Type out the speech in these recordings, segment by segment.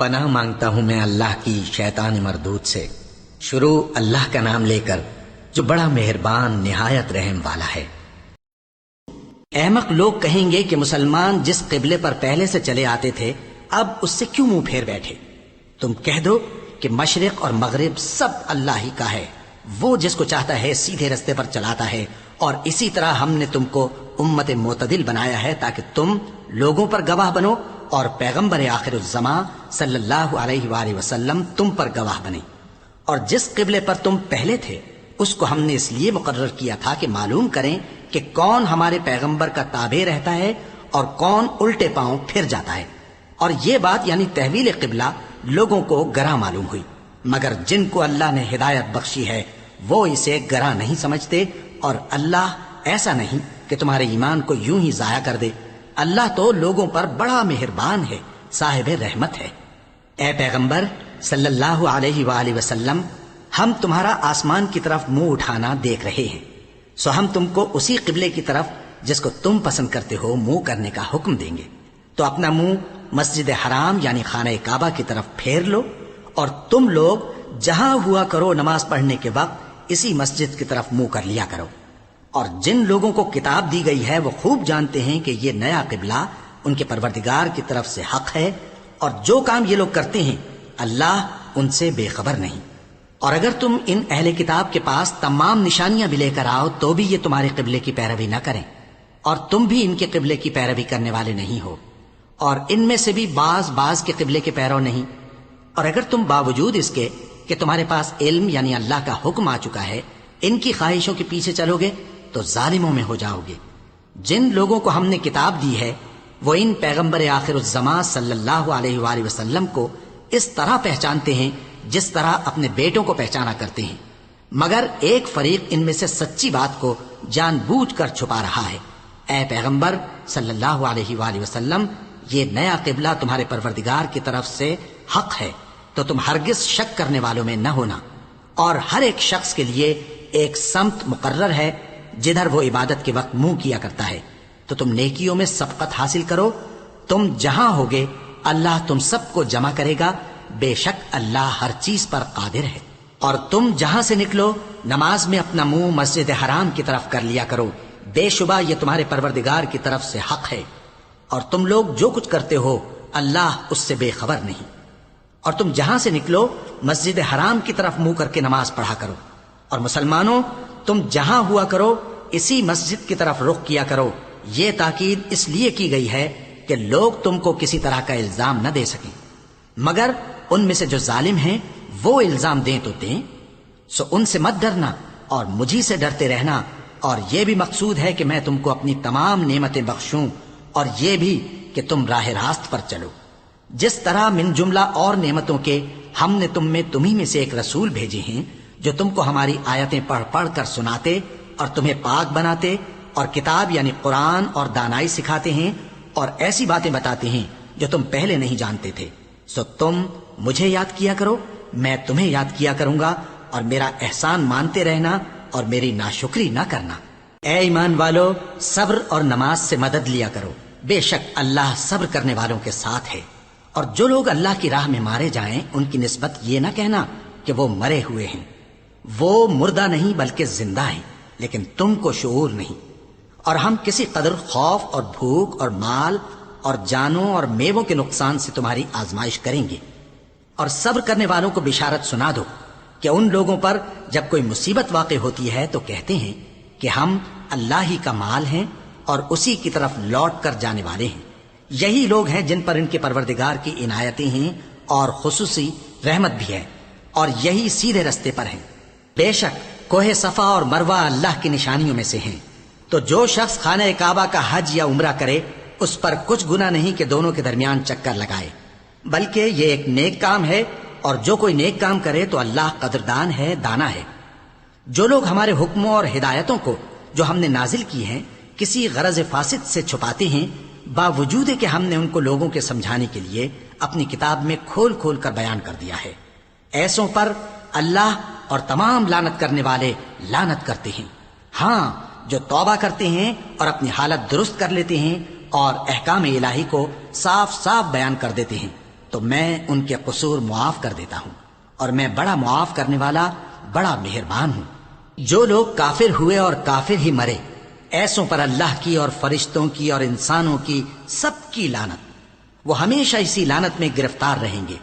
پناہ مانگتا ہوں میں اللہ کی شیطان مردود سے۔ شروع اللہ کا نام لے کر جو بڑا مہربان نہایت رحم والا ہے۔ احمق لوگ کہیں گے کہ مسلمان جس قبلے پر پہلے سے چلے آتے تھے اب اس سے کیوں منہ پھیر بیٹھے؟ تم کہہ دو کہ مشرق اور مغرب سب اللہ ہی کا ہے، وہ جس کو چاہتا ہے سیدھے رستے پر چلاتا ہے، اور اسی طرح ہم نے تم کو امت معتدل بنایا ہے تاکہ تم لوگوں پر گواہ بنو اور پیغمبر آخر الزماں صلی اللہ علیہ وآلہ وسلم تم پر گواہ بنے۔ اور جس قبلے پر تم پہلے تھے اس کو ہم نے اس لیے مقرر کیا تھا کہ معلوم کریں کہ کون ہمارے پیغمبر کا تابع رہتا ہے اور کون الٹے پاؤں پھر جاتا ہے۔ اور یہ بات یعنی تحویل قبلہ لوگوں کو گراں معلوم ہوئی، مگر جن کو اللہ نے ہدایت بخشی ہے وہ اسے گراں نہیں سمجھتے، اور اللہ ایسا نہیں کہ تمہارے ایمان کو یوں ہی ضائع کر دے۔ اللہ تو لوگوں پر بڑا مہربان ہے، صاحب رحمت ہے۔ اے پیغمبر صلی اللہ علیہ وآلہ وسلم، ہم تمہارا آسمان کی طرف منہ اٹھانا دیکھ رہے ہیں، سو ہم تم کو اسی قبلے کی طرف جس کو تم پسند کرتے ہو منہ کرنے کا حکم دیں گے۔ تو اپنا منہ مسجد حرام یعنی خانہ کعبہ کی طرف پھیر لو، اور تم لوگ جہاں ہوا کرو نماز پڑھنے کے وقت اسی مسجد کی طرف منہ کر لیا کرو۔ اور جن لوگوں کو کتاب دی گئی ہے وہ خوب جانتے ہیں کہ یہ نیا قبلہ ان کے پروردگار کی طرف سے حق ہے، اور جو کام یہ لوگ کرتے ہیں اللہ ان سے بے خبر نہیں۔ اور اگر تم ان اہل کتاب کے پاس تمام نشانیاں بھی لے کر آؤ تو بھی یہ تمہارے قبلے کی پیروی نہ کریں، اور تم بھی ان کے قبلے کی پیروی کرنے والے نہیں ہو، اور ان میں سے بھی بعض کے قبلے کے پیرو نہیں۔ اور اگر تم باوجود اس کے کہ تمہارے پاس علم یعنی اللہ کا حکم آ چکا ہے ان کی خواہشوں کے پیچھے چلو گے تو ظالموں میں ہو جاؤ گے۔ جن لوگوں کو ہم نے کتاب دی ہے وہ ان پیغمبر آخر الزماں صلی اللہ علیہ وآلہ وسلم کو اس طرح پہچانتے ہیں جس طرح اپنے بیٹوں کو پہچانا کرتے ہیں، مگر ایک فریق ان میں سے سچی بات کو جان بوجھ کر چھپا رہا ہے۔ اے پیغمبر صلی اللہ علیہ وآلہ وسلم، یہ نیا قبلہ تمہارے پروردگار کی طرف سے حق ہے، تو تم ہرگز شک کرنے والوں میں نہ ہونا۔ اور ہر ایک شخص کے لیے ایک سمت مقرر ہے جدھر وہ عبادت کے وقت منہ کیا کرتا ہے، تو تم نیکیوں میں سبقت حاصل کرو۔ تم جہاں ہوگے اللہ تم سب کو جمع کرے گا، بے شک اللہ ہر چیز پر قادر ہے۔ اور تم جہاں سے نکلو نماز میں اپنا منہ مسجد حرام کی طرف کر لیا کرو، بے شبہ یہ تمہارے پروردگار کی طرف سے حق ہے، اور تم لوگ جو کچھ کرتے ہو اللہ اس سے بے خبر نہیں۔ اور تم جہاں سے نکلو مسجد حرام کی طرف منہ کر کے نماز پڑھا کرو، اور مسلمانوں تم جہاں ہوا کرو اسی مسجد کی طرف رخ کیا کرو۔ یہ تاکید اس لیے کی گئی ہے کہ لوگ تم کو کسی طرح کا الزام نہ دے سکیں، مگر ان میں سے جو ظالم ہیں وہ الزام دیں تو دیں، سو ان سے مت ڈرنا اور مجھی سے ڈرتے رہنا۔ اور یہ بھی مقصود ہے کہ میں تم کو اپنی تمام نعمتیں بخشوں، اور یہ بھی کہ تم راہ راست پر چلو۔ جس طرح من جملہ اور نعمتوں کے ہم نے تمہیں میں سے ایک رسول بھیجے ہیں جو تم کو ہماری آیتیں پڑھ پڑھ کر سناتے اور تمہیں پاک بناتے، اور کتاب یعنی قرآن اور دانائی سکھاتے ہیں، اور ایسی باتیں بتاتے ہیں جو تم پہلے نہیں جانتے تھے۔ سو تم مجھے یاد کیا کرو، میں تمہیں یاد کیا کروں گا، اور میرا احسان مانتے رہنا اور میری ناشکری نہ کرنا۔ اے ایمان والو، صبر اور نماز سے مدد لیا کرو، بے شک اللہ صبر کرنے والوں کے ساتھ ہے۔ اور جو لوگ اللہ کی راہ میں مارے جائیں ان کی نسبت یہ نہ کہنا کہ وہ مرے ہوئے ہیں، وہ مردہ نہیں بلکہ زندہ ہیں، لیکن تم کو شعور نہیں۔ اور ہم کسی قدر خوف اور بھوک اور مال اور جانوں اور میووں کے نقصان سے تمہاری آزمائش کریں گے۔ اور صبر کرنے والوں کو بشارت سنا دو کہ ان لوگوں پر جب کوئی مصیبت واقع ہوتی ہے تو کہتے ہیں کہ ہم اللہ ہی کا مال ہیں اور اسی کی طرف لوٹ کر جانے والے ہیں۔ یہی لوگ ہیں جن پر ان کے پروردگار کی عنایتیں ہیں اور خصوصی رحمت بھی ہے، اور یہی سیدھے رستے پر ہیں۔ بے شک کوہ صفا اور مروہ اللہ کی نشانیوں میں سے ہیں، تو جو شخص خانہ کعبہ کا حج یا عمرہ کرے اس پر کچھ گناہ نہیں کہ دونوں کے درمیان چکر لگائے، بلکہ یہ ایک نیک کام ہے، اور جو کوئی نیک کام کرے تو اللہ قدردان ہے، دانا ہے۔ جو لوگ ہمارے حکموں اور ہدایتوں کو جو ہم نے نازل کی ہیں کسی غرض فاسد سے چھپاتے ہیں، باوجود کہ ہم نے ان کو لوگوں کے سمجھانے کے لیے اپنی کتاب میں کھول کھول کر بیان کر دیا ہے، ایسوں پر اللہ اور تمام لعنت کرنے والے لعنت کرتے ہیں۔ ہاں، جو توبہ کرتے ہیں اور اپنی حالت درست کر لیتے ہیں اور احکام الہی کو صاف صاف بیان کر دیتے ہیں تو میں ان کے قصور معاف کر دیتا ہوں، اور میں بڑا معاف کرنے والا، بڑا مہربان ہوں۔ جو لوگ کافر ہوئے اور کافر ہی مرے، ایسوں پر اللہ کی اور فرشتوں کی اور انسانوں کی سب کی لعنت، وہ ہمیشہ اسی لعنت میں گرفتار رہیں گے۔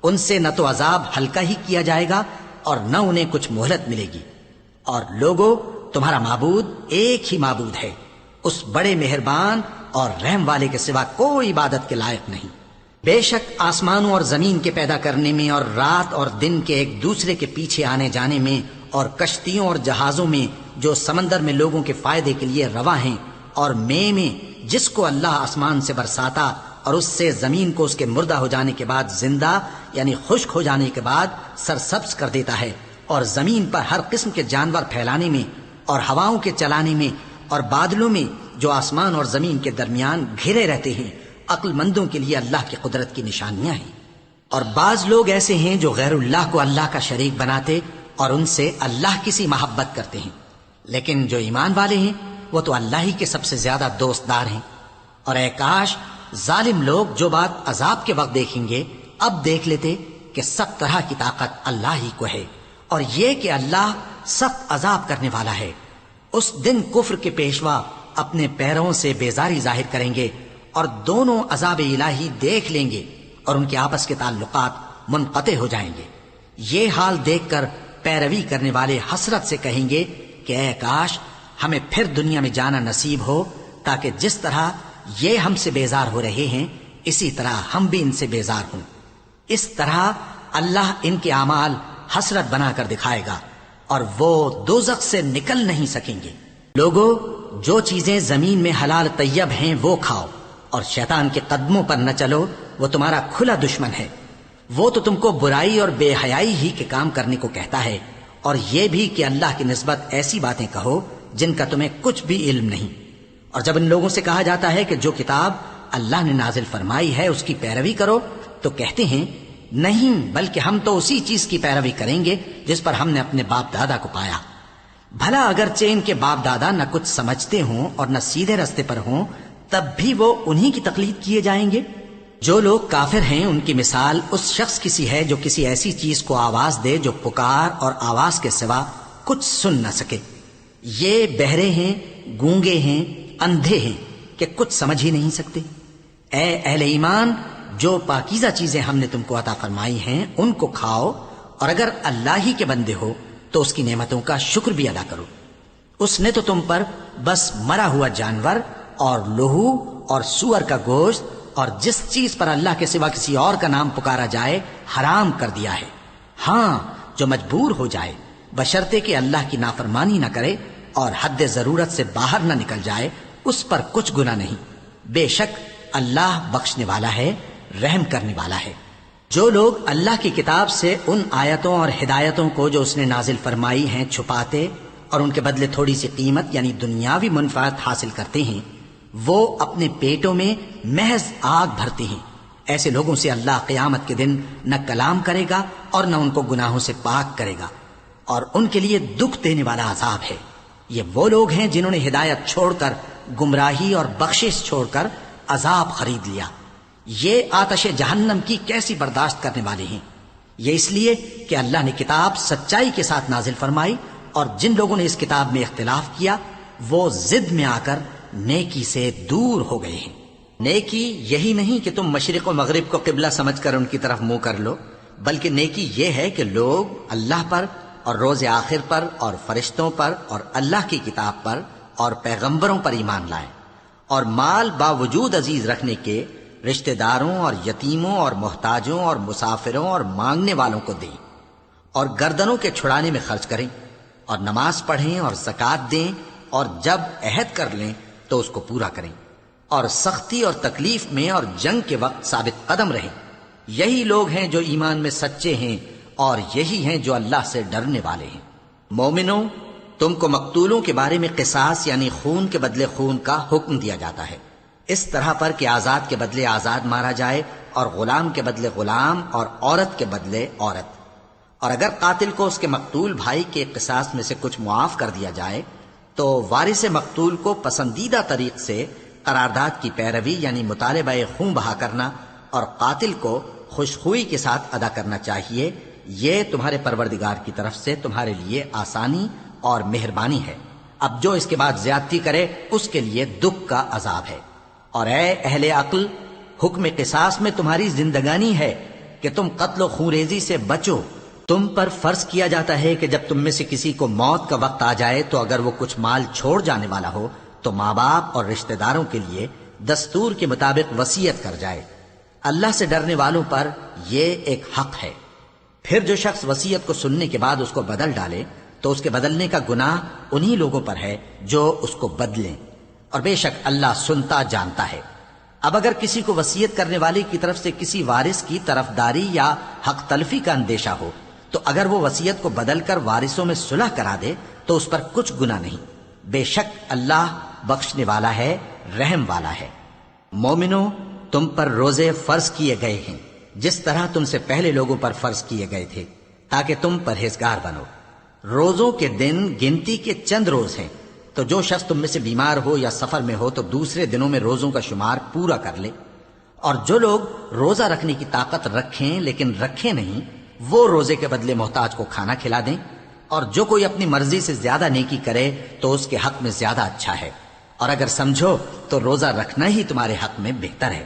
ان سے نہ تو عذاب ہلکا ہی کیا جائے گا اور نہ انہیں کچھ مہلت ملے گی۔ اور لوگو، تمہارا معبود ایک ہی معبود ہے، اس بڑے مہربان اور رحم والے کے سوا کوئی عبادت کے لائق نہیں۔ بے شک آسمانوں اور زمین کے پیدا کرنے میں اور رات اور دن کے ایک دوسرے کے پیچھے آنے جانے میں اور کشتیوں اور جہازوں میں جو سمندر میں لوگوں کے فائدے کے لیے رواں ہیں، اور میں جس کو اللہ آسمان سے برساتا اور اس سے زمین کو اس کے مردہ ہو جانے کے بعد زندہ یعنی خشک ہو جانے کے بعد سرسبز کر دیتا ہے، اور زمین پر ہر قسم کے جانور پھیلانے میں اور ہواؤں کے چلانے میں اور بادلوں میں جو آسمان اور زمین کے درمیان گھرے رہتے ہیں، عقل مندوں کے لیے اللہ کی قدرت کی نشانیاں ہیں۔ اور بعض لوگ ایسے ہیں جو غیر اللہ کو اللہ کا شریک بناتے اور ان سے اللہ کی سی محبت کرتے ہیں، لیکن جو ایمان والے ہیں وہ تو اللہ ہی کے سب سے زیادہ دوستدار ہیں۔ اور اے کاش ظالم لوگ جو بات عذاب کے وقت دیکھیں گے اب دیکھ لیتے کہ سب طرح کی طاقت اللہ ہی کو ہے، اور یہ کہ اللہ سخت عذاب کرنے والا ہے۔ اس دن کفر کے پیشوا اپنے پیروں سے بیزاری ظاہر کریں گے اور دونوں عذاب الہی دیکھ لیں گے اور ان کے آپس کے تعلقات منقطع ہو جائیں گے۔ یہ حال دیکھ کر پیروی کرنے والے حسرت سے کہیں گے کہ اے کاش ہمیں پھر دنیا میں جانا نصیب ہو، تاکہ جس طرح یہ ہم سے بیزار ہو رہے ہیں اسی طرح ہم بھی ان سے بیزار ہوں۔ اس طرح اللہ ان کے اعمال حسرت بنا کر دکھائے گا اور وہ دوزخ سے نکل نہیں سکیں گے۔ لوگو، جو چیزیں زمین میں حلال طیب ہیں وہ کھاؤ، اور شیطان کے قدموں پر نہ چلو، وہ تمہارا کھلا دشمن ہے۔ وہ تو تم کو برائی اور بے حیائی ہی کے کام کرنے کو کہتا ہے، اور یہ بھی کہ اللہ کی نسبت ایسی باتیں کہو جن کا تمہیں کچھ بھی علم نہیں۔ اور جب ان لوگوں سے کہا جاتا ہے کہ جو کتاب اللہ نے نازل فرمائی ہے اس کی پیروی کرو، تو کہتے ہیں نہیں، بلکہ ہم تو اسی چیز کی پیروی کریں گے جس پر ہم نے اپنے باپ دادا کو پایا۔ بھلا اگرچہ ان کے باپ دادا نہ کچھ سمجھتے ہوں اور نہ سیدھے رستے پر ہوں، تب بھی وہ انہی کی تقلید کیے جائیں گے۔ جو لوگ کافر ہیں ان کی مثال اس شخص کی سی ہے جو کسی ایسی چیز کو آواز دے جو پکار اور آواز کے سوا کچھ سن نہ سکے۔ یہ بہرے ہیں، گونگے ہیں، اندھے ہیں کہ کچھ سمجھ ہی نہیں سکتے۔ اے اہل ایمان، جو پاکیزہ چیزیں ہم نے تم کو عطا فرمائی ہیں ان کو کھاؤ، اور اگر اللہ ہی کے بندے ہو تو اس کی نعمتوں کا شکر بھی ادا کرو۔ اس نے تو تم پر بس مرا ہوا جانور اور لہو اور سور کا گوشت اور جس چیز پر اللہ کے سوا کسی اور کا نام پکارا جائے حرام کر دیا ہے۔ ہاں، جو مجبور ہو جائے بشرطے کہ اللہ کی نافرمانی نہ کرے اور حد ضرورت سے باہر نہ نکل جائے، اس پر کچھ گناہ نہیں۔ بے شک اللہ بخشنے والا ہے، رحم کرنے والا ہے۔ جو لوگ اللہ کی کتاب سے ان آیتوں اور ہدایتوں کو جو اس نے نازل فرمائی ہیں چھپاتے اور ان کے بدلے تھوڑی سی قیمت یعنی دنیاوی منفعت حاصل کرتے ہیں، وہ اپنے پیٹوں میں محض آگ بھرتے ہیں۔ ایسے لوگوں سے اللہ قیامت کے دن نہ کلام کرے گا اور نہ ان کو گناہوں سے پاک کرے گا، اور ان کے لیے دکھ دینے والا عذاب ہے۔ یہ وہ لوگ ہیں جنہوں نے ہدایت چھوڑ کر گمراہی اور بخشش چھوڑ کر عذاب خرید لیا۔ یہ آتش جہنم کی کیسی برداشت کرنے والے ہیں۔ یہ اس لیے کہ اللہ نے کتاب سچائی کے ساتھ نازل فرمائی، اور جن لوگوں نے اس کتاب میں اختلاف کیا وہ ضد میں آ کر نیکی سے دور ہو گئے ہیں۔ نیکی یہی نہیں کہ تم مشرق و مغرب کو قبلہ سمجھ کر ان کی طرف منہ کر لو، بلکہ نیکی یہ ہے کہ لوگ اللہ پر اور روز آخر پر اور فرشتوں پر اور اللہ کی کتاب پر اور پیغمبروں پر ایمان لائیں، اور مال باوجود عزیز رکھنے کے رشتہ داروں اور یتیموں اور محتاجوں اور مسافروں اور مانگنے والوں کو دیں، اور گردنوں کے چھڑانے میں خرچ کریں، اور نماز پڑھیں اور زکوٰۃ دیں، اور جب عہد کر لیں تو اس کو پورا کریں، اور سختی اور تکلیف میں اور جنگ کے وقت ثابت قدم رہیں۔ یہی لوگ ہیں جو ایمان میں سچے ہیں، اور یہی ہیں جو اللہ سے ڈرنے والے ہیں۔ مومنوں، تم کو مقتولوں کے بارے میں قصاص یعنی خون کے بدلے خون کا حکم دیا جاتا ہے، اس طرح پر کہ آزاد کے بدلے آزاد مارا جائے، اور غلام کے بدلے غلام، اور عورت کے بدلے عورت۔ اور اگر قاتل کو اس کے مقتول بھائی کے قصاص میں سے کچھ معاف کر دیا جائے تو وارث مقتول کو پسندیدہ طریق سے قرارداد کی پیروی یعنی مطالبہ خون بہا کرنا، اور قاتل کو خوشخوئی کے ساتھ ادا کرنا چاہیے، یہ تمہارے پروردگار کی طرف سے تمہارے لیے آسانی اور مہربانی ہے۔ اب جو اس کے بعد زیادتی کرے اس کے لیے دکھ کا عذاب ہے۔ اور اے اہل عقل، حکم قصاص میں تمہاری زندگانی ہے کہ تم قتل و خونریزی سے بچو۔ تم پر فرض کیا جاتا ہے کہ جب تم میں سے کسی کو موت کا وقت آ جائے تو اگر وہ کچھ مال چھوڑ جانے والا ہو تو ماں باپ اور رشتہ داروں کے لیے دستور کے مطابق وصیت کر جائے۔ اللہ سے ڈرنے والوں پر یہ ایک حق ہے۔ پھر جو شخص وصیت کو سننے کے بعد اس کو بدل ڈالے تو اس کے بدلنے کا گناہ انہی لوگوں پر ہے جو اس کو بدلیں، اور بے شک اللہ سنتا جانتا ہے۔ اب اگر کسی کو وصیت کرنے والے کی طرف سے کسی وارث کی طرفداری یا حق تلفی کا اندیشہ ہو تو اگر وہ وصیت کو بدل کر وارثوں میں صلح کرا دے تو اس پر کچھ گناہ نہیں، بے شک اللہ بخشنے والا ہے، رحم والا ہے۔ مومنو، تم پر روزے فرض کیے گئے ہیں جس طرح تم سے پہلے لوگوں پر فرض کیے گئے تھے تاکہ تم پرہیزگار بنو۔ روزوں کے دن گنتی کے چند روز ہیں، تو جو شخص تم میں سے بیمار ہو یا سفر میں ہو تو دوسرے دنوں میں روزوں کا شمار پورا کر لے۔ اور جو لوگ روزہ رکھنے کی طاقت رکھیں لیکن رکھیں نہیں، وہ روزے کے بدلے محتاج کو کھانا کھلا دیں۔ اور جو کوئی اپنی مرضی سے زیادہ نیکی کرے تو اس کے حق میں زیادہ اچھا ہے، اور اگر سمجھو تو روزہ رکھنا ہی تمہارے حق میں بہتر ہے۔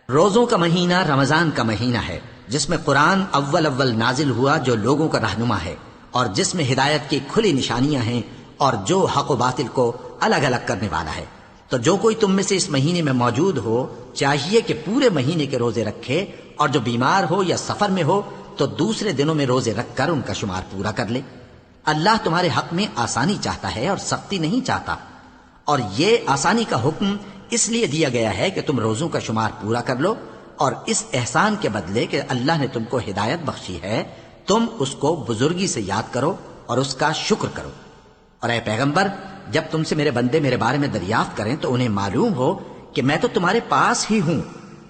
روزوں کا مہینہ رمضان کا مہینہ ہے جس میں قرآن اول نازل ہوا، جو لوگوں کا رہنما ہے اور جس میں ہدایت کی کھلی نشانیاں ہیں اور جو حق و باطل کو الگ الگ کرنے والا ہے۔ تو جو کوئی تم میں سے اس مہینے میں موجود ہو چاہیے کہ پورے مہینے کے روزے رکھے، اور جو بیمار ہو یا سفر میں ہو تو دوسرے دنوں میں روزے رکھ کر ان کا شمار پورا کر لے۔ اللہ تمہارے حق میں آسانی چاہتا ہے اور سختی نہیں چاہتا، اور یہ آسانی کا حکم اس لیے دیا گیا ہے کہ تم روزوں کا شمار پورا کر لو، اور اس احسان کے بدلے کہ اللہ نے تم کو ہدایت بخشی ہے تم اس کو بزرگی سے یاد کرو اور اس کا شکر کرو۔ اور اے پیغمبر، جب تم سے میرے بندے میرے بارے میں دریافت کریں تو انہیں معلوم ہو کہ میں تو تمہارے پاس ہی ہوں۔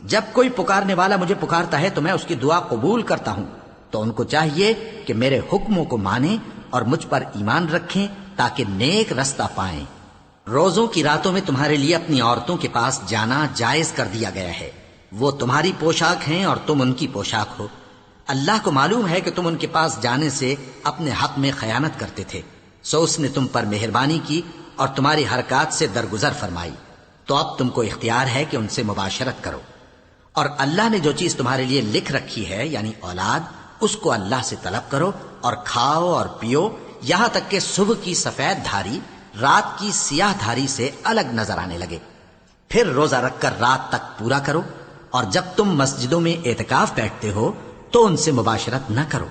جب کوئی پکارنے والا مجھے پکارتا ہے تو میں اس کی دعا قبول کرتا ہوں۔ تو ان کو چاہیے کہ میرے حکموں کو مانیں اور مجھ پر ایمان رکھیں تاکہ نیک رستہ پائیں۔ روزوں کی راتوں میں تمہارے لیے اپنی عورتوں کے پاس جانا جائز کر دیا گیا ہے، وہ تمہاری پوشاک ہیں اور تم ان کی پوشاک ہو۔ اللہ کو معلوم ہے کہ تم ان کے پاس جانے سے اپنے حق میں خیانت کرتے تھے، سو اس نے تم پر مہربانی کی اور تمہاری حرکات سے درگزر فرمائی، تو اب تم کو اختیار ہے کہ ان سے مباشرت کرو۔ اور اللہ نے جو چیز تمہارے لیے لکھ رکھی ہے یعنی اولاد، اس کو اللہ سے طلب کرو اور کھاؤ اور پیو یہاں تک کہ صبح کی سفید دھاری رات کی سیاہ دھاری سے الگ نظر آنے لگے، پھر روزہ رکھ کر رات تک پورا کرو۔ اور جب تم مسجدوں میں اعتکاف بیٹھتے ہو تو ان سے مباشرت نہ کرو،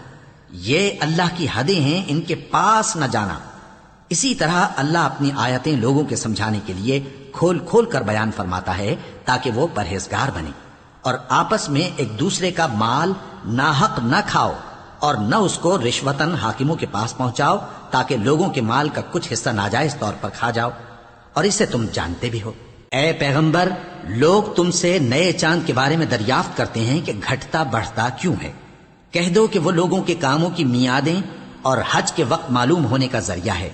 یہ اللہ کی حدیں ہیں، ان کے پاس نہ جانا۔ اسی طرح اللہ اپنی آیتیں لوگوں کے سمجھانے کے لیے کھول کھول کر بیان فرماتا ہے تاکہ وہ پرہیزگار بنے۔ اور آپس میں ایک دوسرے کا مال ناحق نہ کھاؤ اور نہ اس کو رشوتاً حاکموں کے پاس پہنچاؤ تاکہ لوگوں کے مال کا کچھ حصہ ناجائز طور پر کھا جاؤ، اور اسے تم جانتے بھی ہو۔ اے پیغمبر، لوگ تم سے نئے چاند کے بارے میں دریافت کرتے ہیں کہ گھٹتا بڑھتا کیوں ہے۔ کہہ دو کہ وہ لوگوں کے کاموں کی میعادیں اور حج کے وقت معلوم ہونے کا ذریعہ ہے،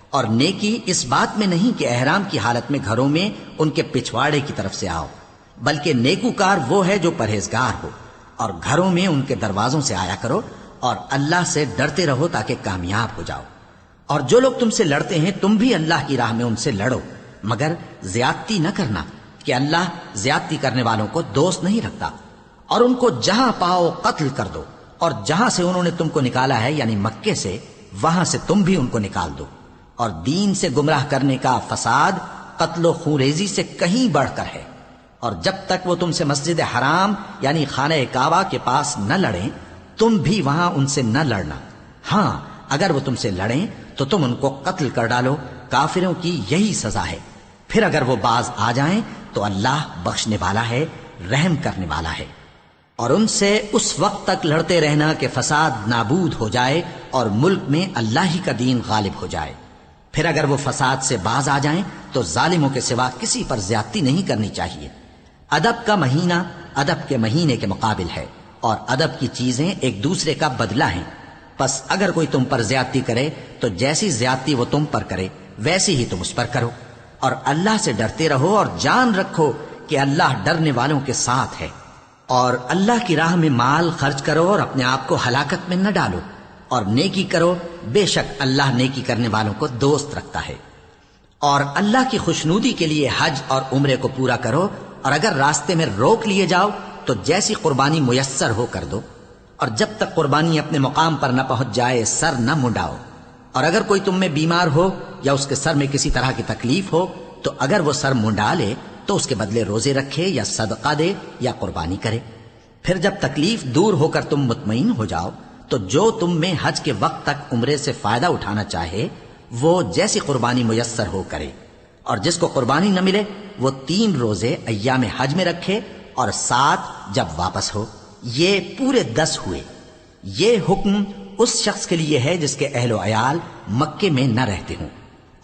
اور نیکی اس بات میں نہیں کہ احرام کی حالت میں گھروں میں ان کے پچھواڑے کی طرف سے آؤ، بلکہ نیکوکار وہ ہے جو پرہیزگار ہو، اور گھروں میں ان کے دروازوں سے آیا کرو اور اللہ سے ڈرتے رہو تاکہ کامیاب ہو جاؤ۔ اور جو لوگ تم سے لڑتے ہیں تم بھی اللہ کی راہ میں ان سے لڑو، مگر زیادتی نہ کرنا کہ اللہ زیادتی کرنے والوں کو دوست نہیں رکھتا۔ اور ان کو جہاں پاؤ قتل کر دو، اور جہاں سے انہوں نے تم کو نکالا ہے یعنی مکے سے، وہاں سے تم بھی ان کو نکال دو۔ اور دین سے گمراہ کرنے کا فساد قتل و خونریزی سے کہیں بڑھ کر ہے۔ اور جب تک وہ تم سے مسجد حرام یعنی خانہ کعبہ کے پاس نہ لڑیں تم بھی وہاں ان سے نہ لڑنا۔ ہاں، اگر وہ تم سے لڑیں تو تم ان کو قتل کر ڈالو، کافروں کی یہی سزا ہے۔ پھر اگر وہ باز آ جائیں تو اللہ بخشنے والا ہے، رحم کرنے والا ہے۔ اور ان سے اس وقت تک لڑتے رہنا کہ فساد نابود ہو جائے اور ملک میں اللہ ہی کا دین غالب ہو جائے۔ پھر اگر وہ فساد سے باز آ جائیں تو ظالموں کے سوا کسی پر زیادتی نہیں کرنی چاہیے۔ ادب کا مہینہ ادب کے مہینے کے مقابل ہے، اور ادب کی چیزیں ایک دوسرے کا بدلہ ہیں۔ پس اگر کوئی تم پر زیادتی کرے تو جیسی زیادتی وہ تم پر کرے ویسی ہی تم اس پر کرو، اور اللہ سے ڈرتے رہو اور جان رکھو کہ اللہ ڈرنے والوں کے ساتھ ہے۔ اور اللہ کی راہ میں مال خرچ کرو اور اپنے آپ کو ہلاکت میں نہ ڈالو، اور نیکی کرو، بے شک اللہ نیکی کرنے والوں کو دوست رکھتا ہے۔ اور اللہ کی خوشنودی کے لیے حج اور عمرے کو پورا کرو، اور اگر راستے میں روک لیے جاؤ تو جیسی قربانی میسر ہو کر دو، اور جب تک قربانی اپنے مقام پر نہ پہنچ جائے سر نہ منڈاؤ۔ اور اگر کوئی تم میں بیمار ہو یا اس کے سر میں کسی طرح کی تکلیف ہو تو اگر وہ سر منڈا لے تو اس کے بدلے روزے رکھے یا صدقہ دے یا قربانی کرے۔ پھر جب تکلیف دور ہو کر تم مطمئن ہو جاؤ تو جو تم میں حج کے وقت تک عمرے سے فائدہ اٹھانا چاہے وہ جیسی قربانی میسر ہو کرے، اور جس کو قربانی نہ ملے وہ 3 روزے ایام حج میں رکھے اور 7 جب واپس ہو، یہ پورے 10 ہوئے۔ یہ حکم اس شخص کے لیے ہے جس کے اہل و عیال مکے میں نہ رہتے ہوں۔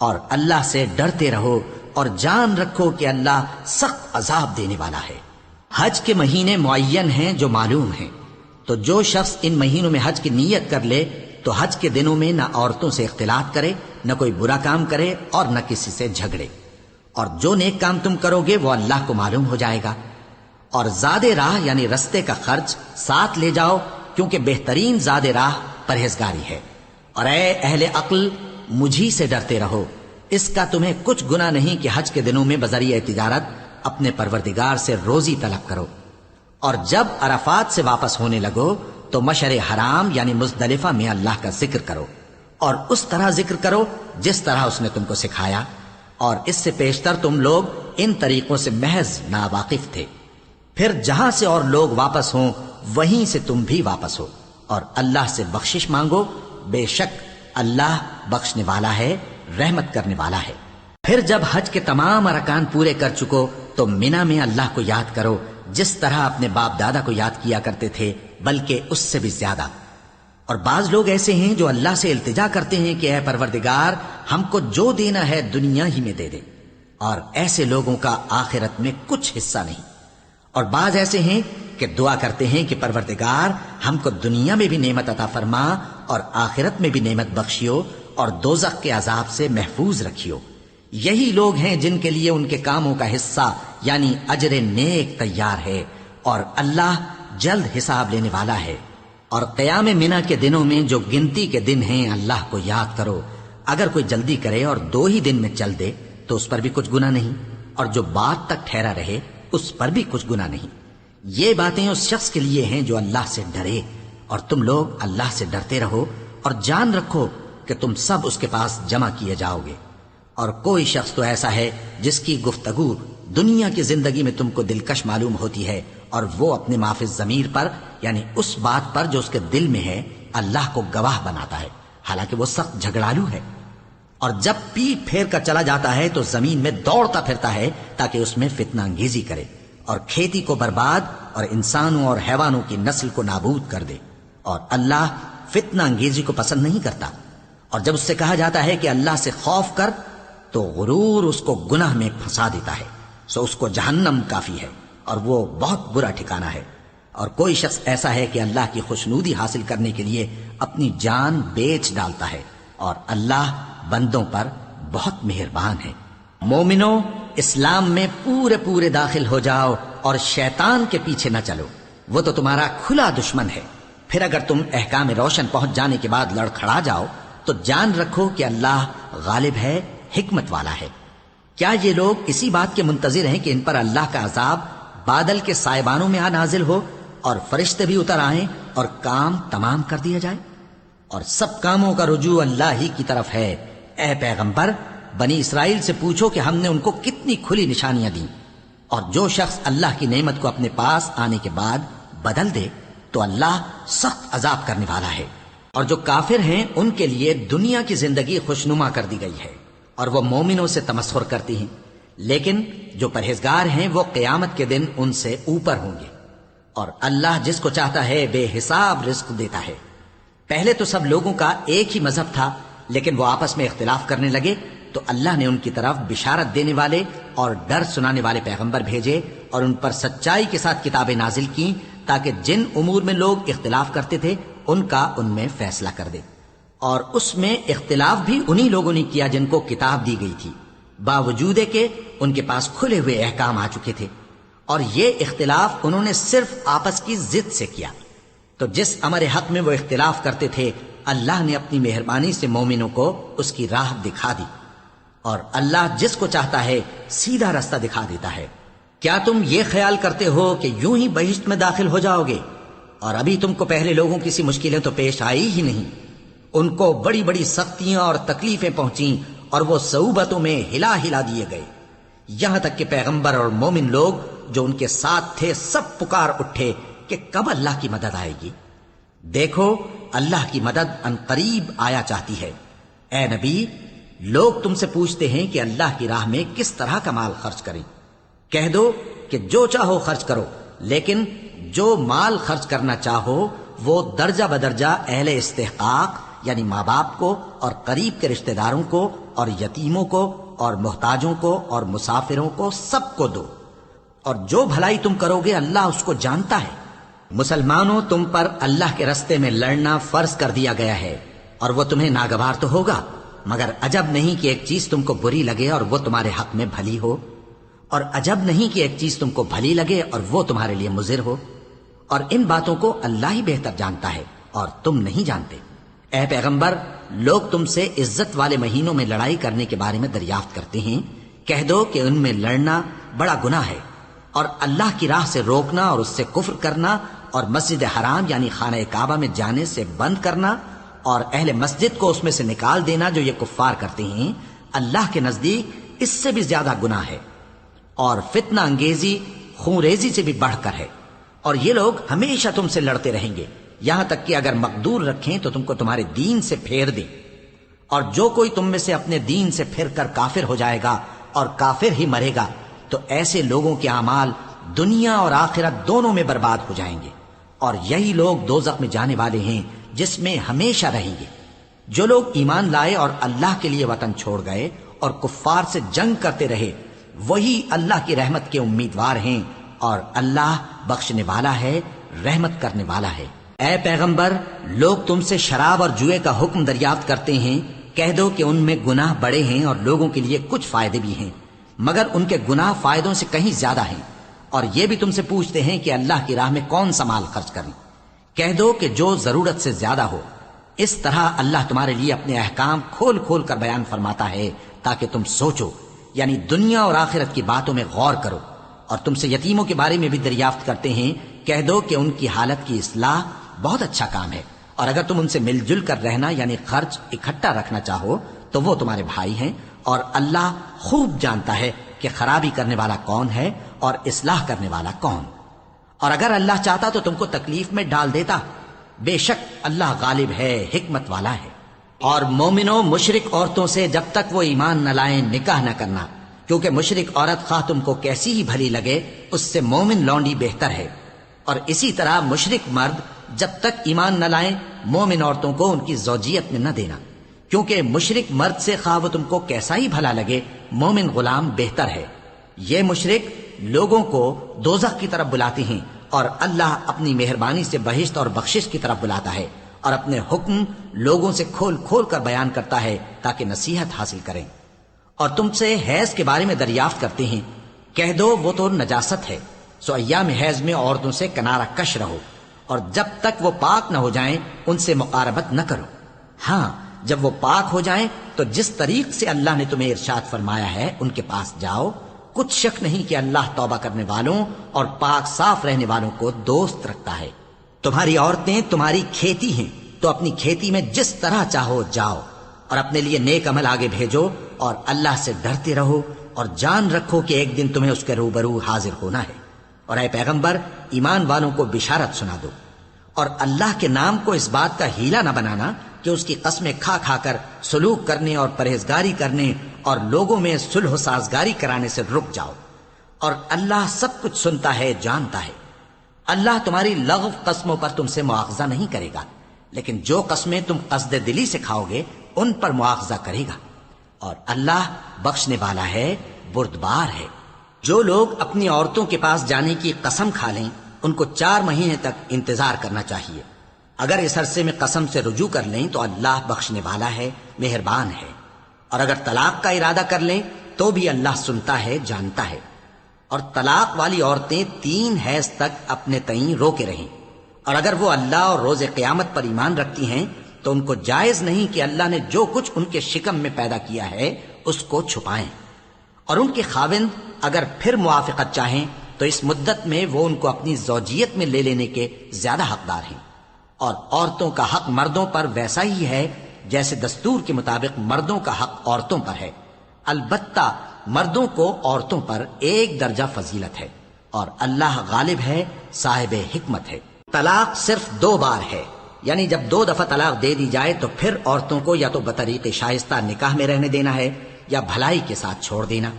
اور اللہ سے ڈرتے رہو اور جان رکھو کہ اللہ سخت عذاب دینے والا ہے۔ حج کے مہینے معین ہیں جو معلوم ہیں، تو جو شخص ان مہینوں میں حج کی نیت کر لے تو حج کے دنوں میں نہ عورتوں سے اختلاط کرے، نہ کوئی برا کام کرے اور نہ کسی سے جھگڑے، اور جو نیک کام تم کرو گے وہ اللہ کو معلوم ہو جائے گا۔ اور زاد راہ یعنی رستے کا خرچ ساتھ لے جاؤ، کیونکہ بہترین زاد راہ پرہیزگاری ہے۔ اور اے اہل عقل، مجھی سے ڈرتے رہو، اس کا تمہیں کچھ گناہ نہیں کہ حج کے دنوں میں بذریعہ تجارت اپنے پروردگار سے روزی طلب کرو۔ اور جب عرفات سے واپس ہونے لگو تو مشعر حرام یعنی مزدلفہ میں اللہ کا ذکر کرو، اور اس طرح ذکر کرو جس طرح اس نے تم کو سکھایا، اور اس سے پیشتر تم لوگ ان طریقوں سے محض ناواقف تھے۔ پھر جہاں سے اور لوگ واپس ہوں وہیں سے تم بھی واپس ہو، اور اللہ سے بخشش مانگو، بے شک اللہ بخشنے والا ہے، رحمت کرنے والا ہے۔ پھر جب حج کے تمام ارکان پورے کر چکو تو مینا میں اللہ کو یاد کرو جس طرح اپنے باپ دادا کو یاد کیا کرتے تھے، بلکہ اس سے بھی زیادہ۔ اور بعض لوگ ایسے ہیں جو اللہ سے التجا کرتے ہیں کہ اے پروردگار ہم کو جو دینا ہے دنیا ہی میں دے دے، اور ایسے لوگوں کا آخرت میں کچھ حصہ نہیں۔ اور بعض ایسے ہیں کہ دعا کرتے ہیں کہ پروردگار ہم کو دنیا میں بھی نعمت عطا فرما اور آخرت میں بھی نعمت بخشیو اور دوزخ کے عذاب سے محفوظ رکھیو۔ یہی لوگ ہیں جن کے لیے ان کے کاموں کا حصہ یعنی اجر نیک تیار ہے، اور اللہ جلد حساب لینے والا ہے۔ اور قیام منا کے دنوں میں جو گنتی کے دن ہیں اللہ کو یاد کرو، اگر کوئی جلدی کرے اور 2 ہی دن میں چل دے تو اس پر بھی کچھ گناہ نہیں، اور جو بات تک ٹھہرا رہے اس پر بھی کچھ گناہ نہیں۔ یہ باتیں اس شخص کے لیے ہیں جو اللہ سے ڈرے، اور تم لوگ اللہ سے ڈرتے رہو اور جان رکھو کہ تم سب اس کے پاس جمع کیے جاؤ گے۔ اور کوئی شخص تو ایسا ہے جس کی گفتگو دنیا کی زندگی میں تم کو دلکش معلوم ہوتی ہے، اور وہ اپنے معافی ضمیر پر یعنی اس بات پر جو اس کے دل میں ہے اللہ کو گواہ بناتا ہے، حالانکہ وہ سخت جھگڑالو ہے۔ اور جب پیٹ پھیر کر چلا جاتا ہے تو زمین میں دوڑتا پھرتا ہے تاکہ اس میں فتنہ انگیزی کرے اور کھیتی کو برباد اور انسانوں اور حیوانوں کی نسل کو نابود کر دے، اور اللہ فتنہ انگیزی کو پسند نہیں کرتا۔ اور جب اس سے کہا جاتا ہے کہ اللہ سے خوف کر تو غرور اس کو گناہ میں پھنسا دیتا ہے، سو اس کو جہنم کافی ہے اور وہ بہت برا ٹھکانہ ہے۔ اور کوئی شخص ایسا ہے کہ اللہ کی خوشنودی حاصل کرنے کے لیے اپنی جان بیچ ڈالتا ہے، اور اللہ بندوں پر بہت مہربان ہے۔ مومنو، اسلام میں پورے داخل ہو جاؤ اور شیطان کے پیچھے نہ چلو، وہ تو تمہارا کھلا دشمن ہے۔ پھر اگر تم احکام روشن پہنچ جانے کے بعد لڑکھڑا جاؤ تو جان رکھو کہ اللہ غالب ہے، حکمت والا ہے۔ کیا یہ لوگ اسی بات کے منتظر ہیں کہ ان پر اللہ کا عذاب بادل کے سائبانوں میں نازل ہو اور فرشتے بھی اتر آئیں اور کام تمام کر دیا جائے؟ اور سب کاموں کا رجوع اللہ ہی کی طرف ہے۔ اے پیغمبر، بنی اسرائیل سے پوچھو کہ ہم نے ان کو کتنی کھلی نشانیاں دیں، اور جو شخص اللہ کی نعمت کو اپنے پاس آنے کے بعد بدل دے تو اللہ سخت عذاب کرنے والا ہے۔ اور جو کافر ہیں ان کے لیے دنیا کی زندگی خوشنما کر دی گئی ہے، اور وہ مومنوں سے تمسخر کرتی ہیں، لیکن جو پرہیزگار ہیں وہ قیامت کے دن ان سے اوپر ہوں گے۔ اور اللہ جس کو چاہتا ہے بے حساب رزق دیتا ہے۔ پہلے تو سب لوگوں کا ایک ہی مذہب تھا، لیکن وہ آپس میں اختلاف کرنے لگے تو اللہ نے ان کی طرف بشارت دینے والے اور ڈر سنانے والے پیغمبر بھیجے، اور ان پر سچائی کے ساتھ کتابیں نازل کیں تاکہ جن امور میں لوگ اختلاف کرتے تھے ان کا ان میں فیصلہ کر دے۔ اور اس میں اختلاف بھی انہی لوگوں نے کیا جن کو کتاب دی گئی تھی، باوجود کہ ان کے پاس کھلے ہوئے احکام آ چکے تھے۔ اور یہ اختلاف انہوں نے صرف آپس کی ضد سے کیا۔ تو جس امر حق میں وہ اختلاف کرتے تھے اللہ نے اپنی مہربانی سے مومنوں کو اس کی راہ دکھا دی، اور اللہ جس کو چاہتا ہے سیدھا رستہ دکھا دیتا ہے۔ کیا تم یہ خیال کرتے ہو کہ یوں ہی بہشت میں داخل ہو جاؤ گے، اور ابھی تم کو پہلے لوگوں کی سی مشکلیں تو پیش آئی ہی نہیں؟ ان کو بڑی بڑی سختیاں اور تکلیفیں پہنچیں اور وہ صعوبتوں میں ہلا ہلا دیے گئے، یہاں تک کہ پیغمبر اور مومن لوگ جو ان کے ساتھ تھے سب پکار اٹھے کہ کب اللہ کی مدد آئے گی۔ دیکھو اللہ کی مدد ان قریب آیا چاہتی ہے۔ اے نبی، لوگ تم سے پوچھتے ہیں کہ اللہ کی راہ میں کس طرح کا مال خرچ کریں۔ کہہ دو کہ جو چاہو خرچ کرو، لیکن جو مال خرچ کرنا چاہو وہ درجہ بدرجہ اہل استحقاق یعنی ماں باپ کو اور قریب کے رشتہ داروں کو اور یتیموں کو اور محتاجوں کو اور مسافروں کو سب کو دو، اور جو بھلائی تم کرو گے اللہ اس کو جانتا ہے۔ مسلمانوں، تم پر اللہ کے رستے میں لڑنا فرض کر دیا گیا ہے، اور وہ تمہیں ناگوار تو ہوگا، مگر عجب نہیں کہ ایک چیز تم کو بری لگے اور وہ تمہارے حق میں بھلی ہو، اور عجب نہیں کہ ایک چیز تم کو بھلی لگے اور وہ تمہارے لیے مضر ہو، اور ان باتوں کو اللہ ہی بہتر جانتا ہے اور تم نہیں جانتے۔ اے پیغمبر، لوگ تم سے عزت والے مہینوں میں لڑائی کرنے کے بارے میں دریافت کرتے ہیں، کہہ دو کہ ان میں لڑنا بڑا گناہ ہے، اور اللہ کی راہ سے روکنا اور اس سے کفر کرنا اور مسجد حرام یعنی خانہ کعبہ میں جانے سے بند کرنا اور اہل مسجد کو اس میں سے نکال دینا جو یہ کفار کرتے ہیں، اللہ کے نزدیک اس سے بھی زیادہ گناہ ہے، اور فتنہ انگیزی خون ریزی سے بھی بڑھ کر ہے، اور یہ لوگ ہمیشہ تم سے لڑتے رہیں گے، یہاں تک کہ اگر مقدور رکھیں تو تم کو تمہارے دین سے پھیر دیں، اور جو کوئی تم میں سے اپنے دین سے پھر کر کافر ہو جائے گا اور کافر ہی مرے گا تو ایسے لوگوں کے اعمال دنیا اور آخرت دونوں میں برباد ہو جائیں گے، اور یہی لوگ دوزخ میں جانے والے ہیں جس میں ہمیشہ رہیں گے۔ جو لوگ ایمان لائے اور اللہ کے لیے وطن چھوڑ گئے اور کفار سے جنگ کرتے رہے وہی اللہ کی رحمت کے امیدوار ہیں، اور اللہ بخشنے والا ہے، رحمت کرنے والا ہے۔ اے پیغمبر، لوگ تم سے شراب اور جوئے کا حکم دریافت کرتے ہیں، کہہ دو کہ ان میں گناہ بڑے ہیں اور لوگوں کے لیے کچھ فائدے بھی ہیں، مگر ان کے گناہ فائدوں سے کہیں زیادہ ہیں۔ اور یہ بھی تم سے پوچھتے ہیں کہ اللہ کی راہ میں کون سا مال خرچ کریں، کہہ دو کہ جو ضرورت سے زیادہ ہو۔ اس طرح اللہ تمہارے لیے اپنے احکام کھول کھول کر بیان فرماتا ہے تاکہ تم سوچو، یعنی دنیا اور آخرت کی باتوں میں غور کرو۔ اور تم سے یتیموں کے بارے میں بھی دریافت کرتے ہیں، کہہ دو کہ ان کی حالت کی اصلاح بہت اچھا کام ہے، اور اگر تم ان سے مل جل کر رہنا یعنی خرچ اکٹھا رکھنا چاہو تو وہ تمہارے بھائی ہیں، اور اللہ خوب جانتا ہے کہ خرابی کرنے والا کون ہے اور اصلاح کرنے والا کون۔ اور اگر اللہ چاہتا تو تم کو تکلیف میں ڈال دیتا، بے شک اللہ غالب ہے، حکمت والا ہے۔ اور مومنوں، مشرک عورتوں سے جب تک وہ ایمان نہ لائیں نکاح نہ کرنا، کیونکہ مشرک عورت خواہ تم کو کیسی ہی بھلی لگے اس سے مومن لونڈی بہتر ہے، اور اسی طرح مشرک مرد جب تک ایمان نہ لائیں مومن عورتوں کو ان کی زوجیت میں نہ دینا، کیونکہ مشرک مرد سے خواہ وہ تم کو کیسا ہی بھلا لگے مومن غلام بہتر ہے۔ یہ مشرک لوگوں کو دوزخ کی طرف بلاتے ہیں، اور اللہ اپنی مہربانی سے بہشت اور بخشش کی طرف بلاتا ہے، اور اپنے حکم لوگوں سے کھول کھول کر بیان کرتا ہے تاکہ نصیحت حاصل کریں۔ اور تم سے حیض کے بارے میں دریافت کرتے ہیں، کہہ دو وہ تو نجاست ہے، سو ایام حیض میں عورتوں سے کنارہ کش رہو، اور جب تک وہ پاک نہ ہو جائیں ان سے مقاربت نہ کرو۔ ہاں، جب وہ پاک ہو جائیں تو جس طریق سے اللہ نے تمہیں ارشاد فرمایا ہے ان کے پاس جاؤ، کچھ شک نہیں کہ اللہ توبہ کرنے والوں اور پاک صاف رہنے والوں کو دوست رکھتا ہے۔ تمہاری عورتیں تمہاری کھیتی ہیں، تو اپنی کھیتی میں جس طرح چاہو جاؤ، اور اپنے لیے نیک عمل آگے بھیجو، اور اللہ سے ڈرتے رہو، اور جان رکھو کہ ایک دن تمہیں اس کے روبرو حاضر ہونا ہے۔ اور اے پیغمبر، ایمان والوں کو بشارت سنا دو، اور اللہ کے نام کو اس بات کا ہیلا نہ بنانا کہ اس کی قسمیں کھا کھا کر سلوک کرنے اور پرہیزگاری کرنے اور لوگوں میں صلح و سازگاری کرانے سے رک جاؤ، اور اللہ سب کچھ سنتا ہے، جانتا ہے۔ اللہ تمہاری لغو قسموں پر تم سے مواخذہ نہیں کرے گا، لیکن جو قسمیں تم قصد دلی سے کھاؤ گے ان پر مواخذہ کرے گا، اور اللہ بخشنے والا ہے، بردبار ہے۔ جو لوگ اپنی عورتوں کے پاس جانے کی قسم کھا لیں ان کو 4 مہینے تک انتظار کرنا چاہیے، اگر اس عرصے میں قسم سے رجوع کر لیں تو اللہ بخشنے والا ہے، مہربان ہے، اور اگر طلاق کا ارادہ کر لیں تو بھی اللہ سنتا ہے، جانتا ہے۔ اور طلاق والی عورتیں 3 حیض تک اپنے تئیں روکے رہیں، اور اگر وہ اللہ اور روز قیامت پر ایمان رکھتی ہیں تو ان کو جائز نہیں کہ اللہ نے جو کچھ ان کے شکم میں پیدا کیا ہے اس کو چھپائیں، اور ان کے خاوند اگر پھر موافقت چاہیں تو اس مدت میں وہ ان کو اپنی زوجیت میں لے لینے کے زیادہ حقدار ہیں، اور عورتوں کا حق مردوں پر ویسا ہی ہے جیسے دستور کے مطابق مردوں کا حق عورتوں پر ہے، البتہ مردوں کو عورتوں پر 1 درجہ فضیلت ہے، اور اللہ غالب ہے، صاحب حکمت ہے۔ طلاق صرف 2 بار ہے، یعنی جب 2 دفعہ طلاق دے دی جائے تو پھر عورتوں کو یا تو بطریق شائستہ نکاح میں رہنے دینا ہے یا بھلائی کے ساتھ چھوڑ دینا،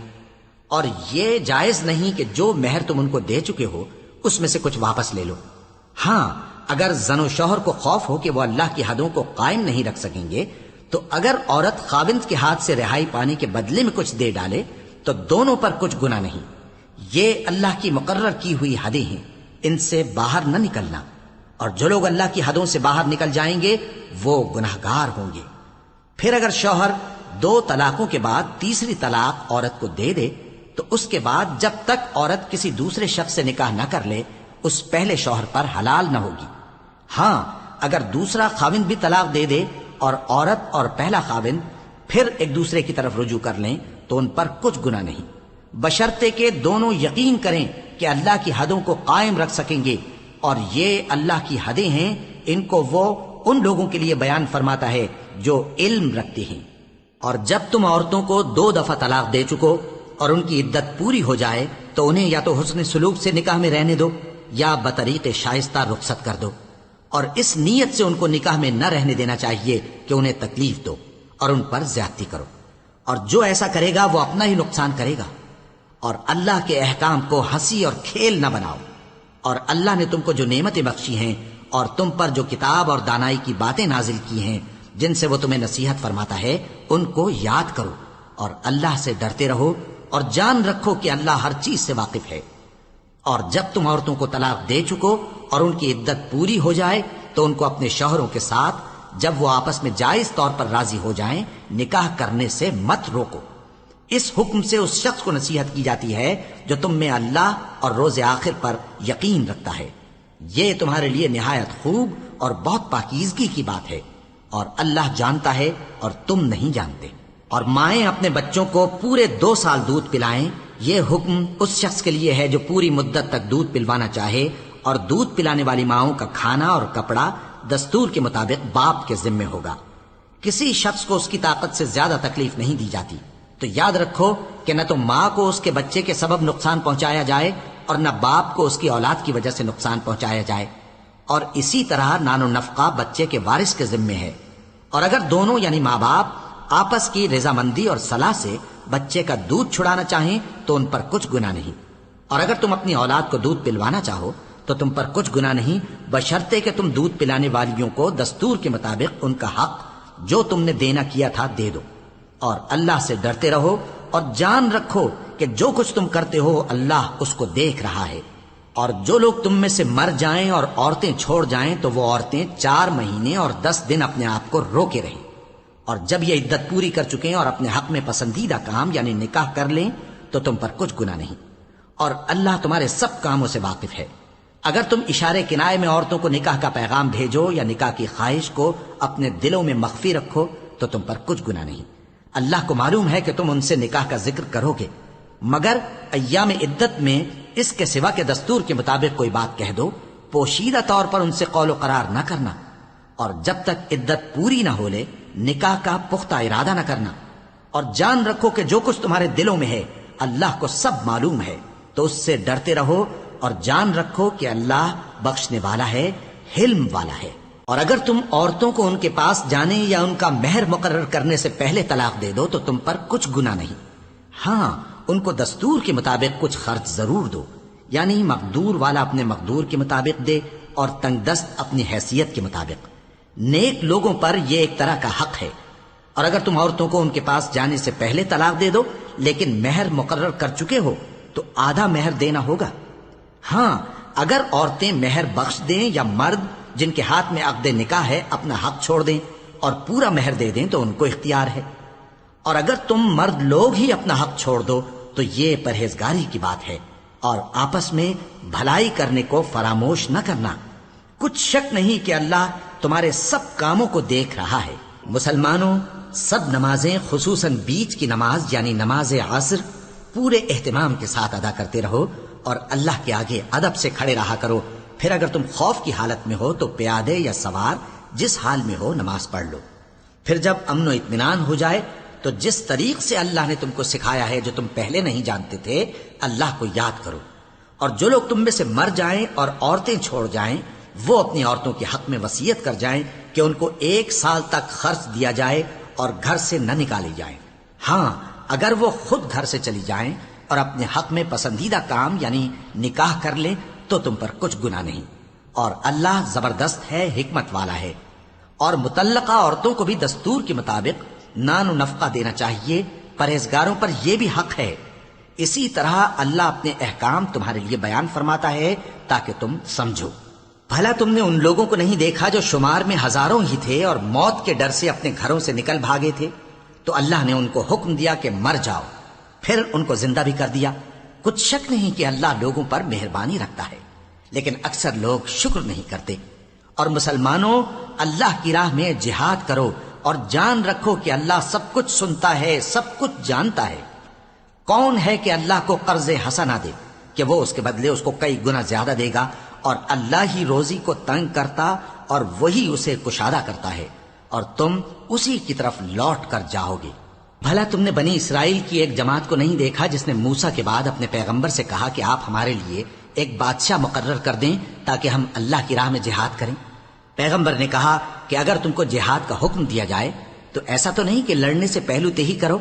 اور یہ جائز نہیں کہ جو مہر تم ان کو دے چکے ہو اس میں سے کچھ واپس لے لو۔ ہاں، اگر زن و شوہر کو خوف ہو کہ وہ اللہ کی حدوں کو قائم نہیں رکھ سکیں گے تو اگر عورت خاوند کے ہاتھ سے رہائی پانے کے بدلے میں کچھ دے ڈالے تو دونوں پر کچھ گناہ نہیں۔ یہ اللہ کی مقرر کی ہوئی حدیں ہیں، ان سے باہر نہ نکلنا، اور جو لوگ اللہ کی حدوں سے باہر نکل جائیں گے وہ گناہگار ہوں گے۔ پھر اگر شوہر 2 طلاقوں کے بعد تیسری طلاق عورت کو دے دے تو اس کے بعد جب تک عورت کسی دوسرے شخص سے نکاح نہ کر لے اس پہلے شوہر پر حلال نہ ہوگی۔ ہاں، اگر دوسرا خاوند بھی طلاق دے دے اور عورت اور پہلا خاوند پھر ایک دوسرے کی طرف رجوع کر لیں تو ان پر کچھ گناہ نہیں، بشرطے کہ دونوں یقین کریں کہ اللہ کی حدوں کو قائم رکھ سکیں گے، اور یہ اللہ کی حدیں ہیں، ان کو وہ ان لوگوں کے لیے بیان فرماتا ہے جو علم رکھتے ہیں۔ اور جب تم عورتوں کو 2 دفعہ طلاق دے چکو اور ان کی عدت پوری ہو جائے تو انہیں یا تو حسن سلوک سے نکاح میں رہنے دو یا بطریق شائستہ رخصت کر دو، اور اس نیت سے ان کو نکاح میں نہ رہنے دینا چاہیے کہ انہیں تکلیف دو اور ان پر زیادتی کرو، اور جو ایسا کرے گا وہ اپنا ہی نقصان کرے گا، اور اللہ کے احکام کو ہنسی اور کھیل نہ بناؤ، اور اللہ نے تم کو جو نعمتیں بخشی ہیں اور تم پر جو کتاب اور دانائی کی باتیں نازل کی ہیں جن سے وہ تمہیں نصیحت فرماتا ہے ان کو یاد کرو، اور اللہ سے ڈرتے رہو، اور جان رکھو کہ اللہ ہر چیز سے واقف ہے۔ اور جب تم عورتوں کو طلاق دے چکو اور ان کی عدت پوری ہو جائے تو ان کو اپنے شوہروں کے ساتھ جب وہ آپس میں جائز طور پر راضی ہو جائیں نکاح کرنے سے مت روکو۔ اس حکم سے اس شخص کو نصیحت کی جاتی ہے جو تم میں اللہ اور روز آخر پر یقین رکھتا ہے، یہ تمہارے لیے نہایت خوب اور بہت پاکیزگی کی بات ہے، اور اللہ جانتا ہے اور تم نہیں جانتے۔ اور مائیں اپنے بچوں کو پورے 2 سال دودھ پلائیں، یہ حکم اس شخص کے لیے ہے جو پوری مدت تک دودھ پلوانا چاہے، اور دودھ پلانے والی ماؤں کا کھانا اور کپڑا دستور کے مطابق باپ کے ذمے ہوگا۔ کسی شخص کو اس کی طاقت سے زیادہ تکلیف نہیں دی جاتی، تو یاد رکھو کہ نہ تو ماں کو اس کے بچے کے سبب نقصان پہنچایا جائے اور نہ باپ کو اس کی اولاد کی وجہ سے نقصان پہنچایا جائے، اور اسی طرح نان و نفقہ بچے کے وارث کے ذمے ہے، اور اگر دونوں یعنی ماں باپ آپس کی رضامندی اور صلاح سے بچے کا دودھ چھڑانا چاہیں تو ان پر کچھ گناہ نہیں، اور اگر تم اپنی اولاد کو دودھ پلوانا چاہو تو تم پر کچھ گناہ نہیں، بشرطے کہ تم دودھ پلانے والیوں کو دستور کے مطابق ان کا حق جو تم نے دینا کیا تھا دے دو، اور اللہ سے ڈرتے رہو، اور جان رکھو کہ جو کچھ تم کرتے ہو اللہ اس کو دیکھ رہا ہے۔ اور جو لوگ تم میں سے مر جائیں اور عورتیں چھوڑ جائیں تو وہ عورتیں 4 مہینے اور 10 دن اپنے آپ کو روکے رہیں، اور جب یہ عدت پوری کر چکیں اور اپنے حق میں پسندیدہ کام یعنی نکاح کر لیں تو تم پر کچھ گناہ نہیں، اور اللہ تمہارے سب کاموں سے واقف ہے۔ اگر تم اشارے کنائے میں عورتوں کو نکاح کا پیغام بھیجو یا نکاح کی خواہش کو اپنے دلوں میں مخفی رکھو تو تم پر کچھ گناہ نہیں، اللہ کو معلوم ہے کہ تم ان سے نکاح کا ذکر کرو گے، مگر ایام عدت میں اس کے سوا کے دستور کے مطابق کوئی بات کہہ دو، پوشیدہ طور پر ان سے قول و قرار نہ کرنا، اور جب تک عدت پوری نہ ہو لے نکاح کا پختہ ارادہ نہ کرنا، اور جان رکھو کہ جو کچھ تمہارے دلوں میں ہے اللہ کو سب معلوم ہے، تو اس سے ڈرتے رہو، اور جان رکھو کہ اللہ بخشنے والا ہے، حلم والا ہے۔ اور اگر تم عورتوں کو ان کے پاس جانے یا ان کا مہر مقرر کرنے سے پہلے طلاق دے دو تو تم پر کچھ گناہ نہیں، ہاں ان کو دستور کے مطابق کچھ خرچ ضرور دو، یعنی مقدور والا اپنے مقدور کے مطابق دے اور تنگ دست اپنی حیثیت کے مطابق۔ نیک لوگوں پر یہ ایک طرح کا حق ہے۔ اور اگر تم عورتوں کو ان کے پاس جانے سے پہلے طلاق دے دو لیکن مہر مقرر کر چکے ہو تو آدھا مہر دینا ہوگا۔ ہاں اگر عورتیں مہر بخش دیں یا مرد جن کے ہاتھ میں عقد نکاح ہے اپنا حق چھوڑ دیں اور پورا مہر دے دیں تو ان کو اختیار ہے، اور اگر تم مرد لوگ ہی اپنا حق چھوڑ دو تو یہ پرہیزگاری کی بات ہے، اور آپس میں بھلائی کرنے کو فراموش نہ کرنا۔ کچھ شک نہیں کہ اللہ تمہارے سب کاموں کو دیکھ رہا ہے۔ مسلمانوں، سب نمازیں خصوصاً بیچ کی نماز یعنی نماز عصر پورے اہتمام کے ساتھ ادا کرتے رہو اور اللہ کے آگے ادب سے کھڑے رہا کرو۔ پھر اگر تم خوف کی حالت میں ہو تو پیادے یا سوار جس حال میں ہو نماز پڑھ لو۔ پھر جب امن و اطمینان ہو جائے تو جس طریق سے اللہ نے تم کو سکھایا ہے جو تم پہلے نہیں جانتے تھے، اللہ کو یاد کرو۔ اور جو لوگ تم میں سے مر جائیں اور عورتیں چھوڑ جائیں وہ اپنی عورتوں کے حق میں وصیت کر جائیں کہ ان کو 1 سال تک خرچ دیا جائے اور گھر سے نہ نکالے جائیں۔ ہاں، اگر وہ خود گھر سے چلی جائیں اور اپنے حق میں پسندیدہ کام یعنی نکاح کر لیں تو تم پر کچھ گناہ نہیں، اور اللہ زبردست ہے، حکمت والا ہے۔ اور مطلقہ عورتوں کو بھی دستور کے مطابق نان و نفقہ دینا چاہیے، پرہیزگاروں پر یہ بھی حق ہے۔ اسی طرح اللہ اپنے احکام تمہارے لیے بیان فرماتا ہے تاکہ تم سمجھو۔ بھلا تم نے ان لوگوں کو نہیں دیکھا جو شمار میں ہزاروں ہی تھے اور موت کے ڈر سے اپنے گھروں سے نکل بھاگے تھے؟ تو اللہ نے ان کو حکم دیا کہ مر جاؤ، پھر ان کو زندہ بھی کر دیا۔ کچھ شک نہیں کہ اللہ لوگوں پر مہربانی رکھتا ہے، لیکن اکثر لوگ شکر نہیں کرتے۔ اور مسلمانوں، اللہ کی راہ میں جہاد کرو اور جان رکھو کہ اللہ سب کچھ سنتا ہے، سب کچھ جانتا ہے۔ کون ہے کہ اللہ کو قرض حسنہ دے کہ وہ اس کے بدلے اس کو کئی گنا زیادہ دے گا؟ اور اللہ ہی روزی کو تنگ کرتا اور وہی اسے کشادہ کرتا ہے، اور تم اسی کی طرف لوٹ کر جاؤ گے۔ بھلا تم نے بنی اسرائیل کی ایک جماعت کو نہیں دیکھا جس نے موسیٰ کے بعد اپنے پیغمبر سے کہا کہ آپ ہمارے لیے ایک بادشاہ مقرر کر دیں تاکہ ہم اللہ کی راہ میں جہاد کریں؟ پیغمبر نے کہا کہ اگر تم کو جہاد کا حکم دیا جائے تو ایسا تو نہیں کہ لڑنے سے پہلو تہی کرو۔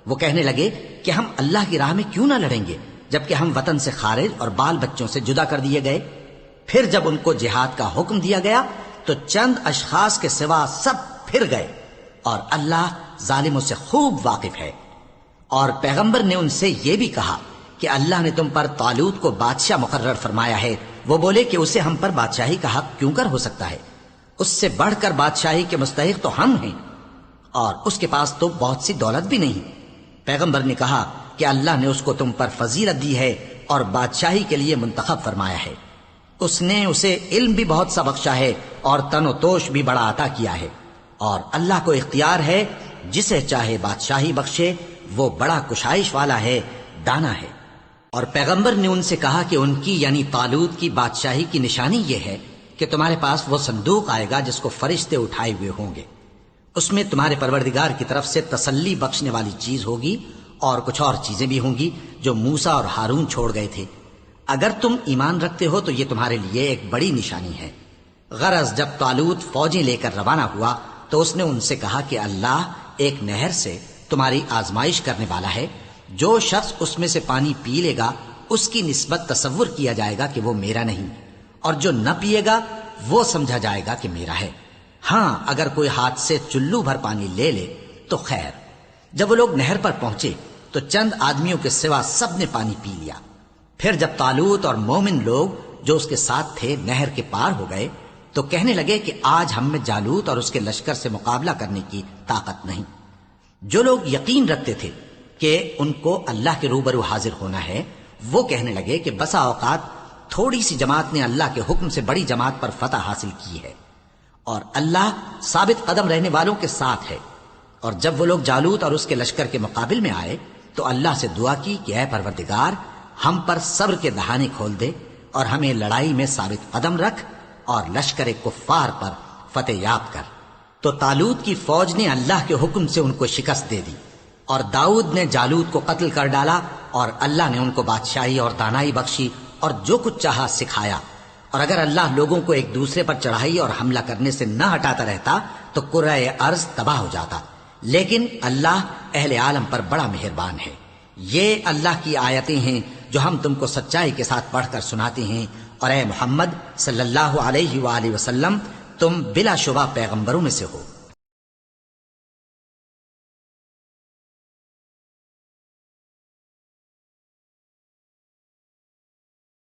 وہ کہنے لگے کہ ہم اللہ کی راہ میں کیوں نہ لڑیں گے جبکہ ہم وطن سے خارج اور بال بچوں سے جدا کر دیے گئے۔ پھر جب ان کو جہاد کا حکم دیا گیا تو چند اشخاص کے سوا سب پھر گئے، اور اللہ ظالموں سے خوب واقف ہے۔ اور پیغمبر نے ان سے یہ بھی کہا کہ اللہ نے تم پر طالوت کو بادشاہ مقرر فرمایا ہے۔ وہ بولے کہ اسے ہم پر بادشاہی کا حق کیوں کر ہو سکتا ہے؟ اس سے بڑھ کر بادشاہی کے مستحق تو ہم ہیں، اور اس کے پاس تو بہت سی دولت بھی نہیں۔ پیغمبر نے کہا کہ اللہ نے اس کو تم پر فضیلت دی ہے اور بادشاہی کے لیے منتخب فرمایا ہے۔ اس نے اسے علم بھی بہت سا بخشا ہے اور تن و توش بھی بڑا عطا کیا ہے، اور اللہ کو اختیار ہے جسے چاہے بادشاہی بخشے، وہ بڑا کشائش والا ہے، دانا ہے۔ اور پیغمبر نے ان سے کہا کہ ان کی یعنی طالوت کی بادشاہی کی نشانی یہ ہے کہ تمہارے پاس وہ صندوق آئے گا جس کو فرشتے اٹھائے ہوئے ہوں گے۔ اس میں تمہارے پروردگار کی طرف سے تسلی بخشنے والی چیز ہوگی، اور کچھ اور چیزیں بھی ہوں گی جو موسیٰ اور ہارون چھوڑ گئے تھے۔ اگر تم ایمان رکھتے ہو تو یہ تمہارے لیے ایک بڑی نشانی ہے۔ غرض جب طالوت فوجیں لے کر روانہ ہوا تو اس نے ان سے کہا کہ اللہ ایک نہر سے تمہاری آزمائش کرنے والا ہے، جو شخص اس میں سے پانی پی لے گا اس کی نسبت تصور کیا جائے گا کہ وہ میرا نہیں، اور جو نہ پیے گا وہ سمجھا جائے گا کہ میرا ہے۔ ہاں، اگر کوئی ہاتھ سے چلو بھر پانی لے لے تو خیر۔ جب وہ لوگ نہر پر پہنچے تو چند آدمیوں کے سوا سب نے پانی پی لیا۔ پھر جب طالوت اور مومن لوگ جو اس کے ساتھ تھے نہر کے پار ہو گئے تو کہنے لگے کہ آج ہم میں جالوت اور اس کے لشکر سے مقابلہ کرنے کی طاقت نہیں۔ جو لوگ یقین رکھتے تھے کہ ان کو اللہ کے روبرو حاضر ہونا ہے، وہ کہنے لگے کہ بسا اوقات تھوڑی سی جماعت نے اللہ کے حکم سے بڑی جماعت پر فتح حاصل کی ہے، اور اللہ ثابت قدم رہنے والوں کے ساتھ ہے۔ اور جب وہ لوگ جالوت اور اس کے لشکر کے مقابل میں آئے تو اللہ سے دعا کی کہ اے پروردگار، ہم پر صبر کے دہانے کھول دے اور ہمیں لڑائی میں ثابت قدم رکھ اور لشکر کفار پر فتح یاب کر۔ تو طالوت کی فوج نے اللہ کے حکم سے ان کو شکست دے دی، اور داؤد نے جالوت کو قتل کر ڈالا، اور اللہ نے ان کو بادشاہی اور دانائی بخشی اور جو کچھ چاہا سکھایا۔ اور اگر اللہ لوگوں کو ایک دوسرے پر چڑھائی اور حملہ کرنے سے نہ ہٹاتا رہتا تو کرۂ ارض تباہ ہو جاتا، لیکن اللہ اہل عالم پر بڑا مہربان ہے۔ یہ اللہ کی آیتیں ہیں جو ہم تم کو سچائی کے ساتھ پڑھ کر سناتے ہیں، اور اے محمد صلی اللہ علیہ وآلہ وسلم، تم بلا شبہ پیغمبروں میں سے ہو۔